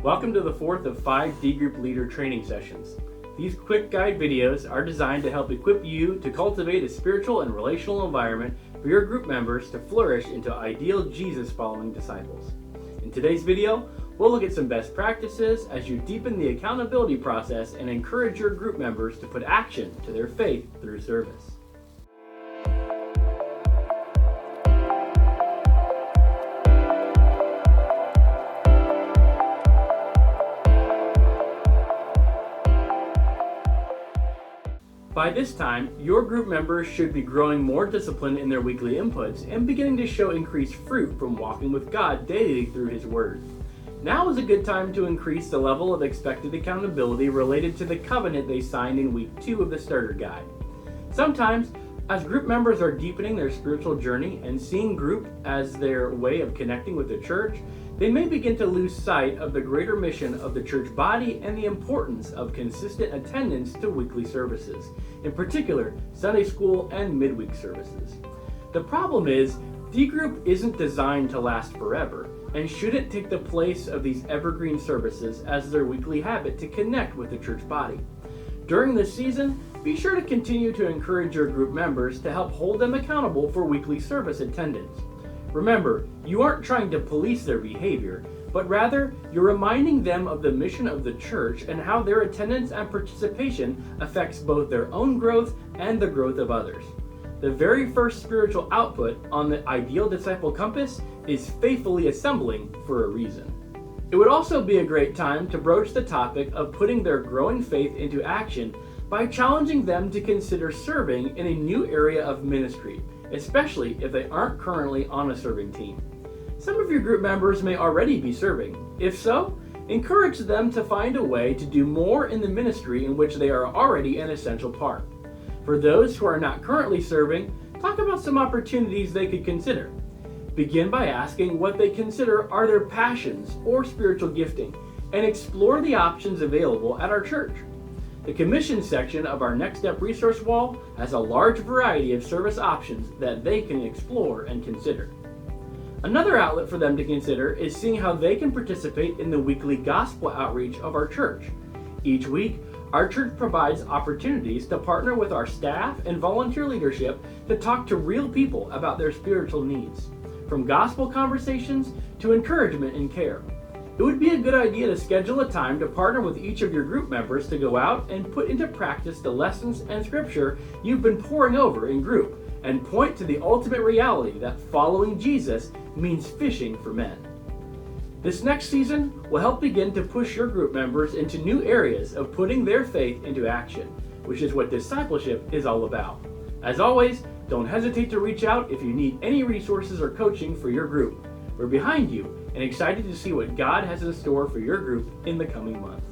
Welcome to the fourth of 5 D Group Leader training sessions. These quick guide videos are designed to help equip you to cultivate a spiritual and relational environment for your group members to flourish into ideal Jesus-following disciples. In today's video, we'll look at some best practices as you deepen the accountability process and encourage your group members to put action to their faith through service. By this time, your group members should be growing more disciplined in their weekly inputs and beginning to show increased fruit from walking with God daily through His Word. Now is a good time to increase the level of expected accountability related to the covenant they signed in week 2 of the starter guide. Sometimes, as group members are deepening their spiritual journey and seeing group as their way of connecting with the church, they may begin to lose sight of the greater mission of the church body and the importance of consistent attendance to weekly services, in particular Sunday school and midweek services. The problem is, D Group isn't designed to last forever and shouldn't take the place of these evergreen services as their weekly habit to connect with the church body. During this season, be sure to continue to encourage your group members to help hold them accountable for weekly service attendance. Remember, you aren't trying to police their behavior, but rather you're reminding them of the mission of the church and how their attendance and participation affects both their own growth and the growth of others. The very first spiritual output on the ideal disciple compass is faithfully assembling for a reason. It would also be a great time to broach the topic of putting their growing faith into action by challenging them to consider serving in a new area of ministry, especially if they aren't currently on a serving team. Some of your group members may already be serving. If so, encourage them to find a way to do more in the ministry in which they are already an essential part. For those who are not currently serving, talk about some opportunities they could consider. Begin by asking what they consider are their passions or spiritual gifting, and explore the options available at our church. The commission section of our Next Step resource wall has a large variety of service options that they can explore and consider. Another outlet for them to consider is seeing how they can participate in the weekly gospel outreach of our church. Each week, our church provides opportunities to partner with our staff and volunteer leadership to talk to real people about their spiritual needs, from gospel conversations to encouragement and care. It would be a good idea to schedule a time to partner with each of your group members to go out and put into practice the lessons and scripture you've been poring over in group, and point to the ultimate reality that following Jesus means fishing for men. This next season will help begin to push your group members into new areas of putting their faith into action, which is what discipleship is all about. As always, don't hesitate to reach out if you need any resources or coaching for your group. We're behind you and excited to see what God has in store for your group in the coming months.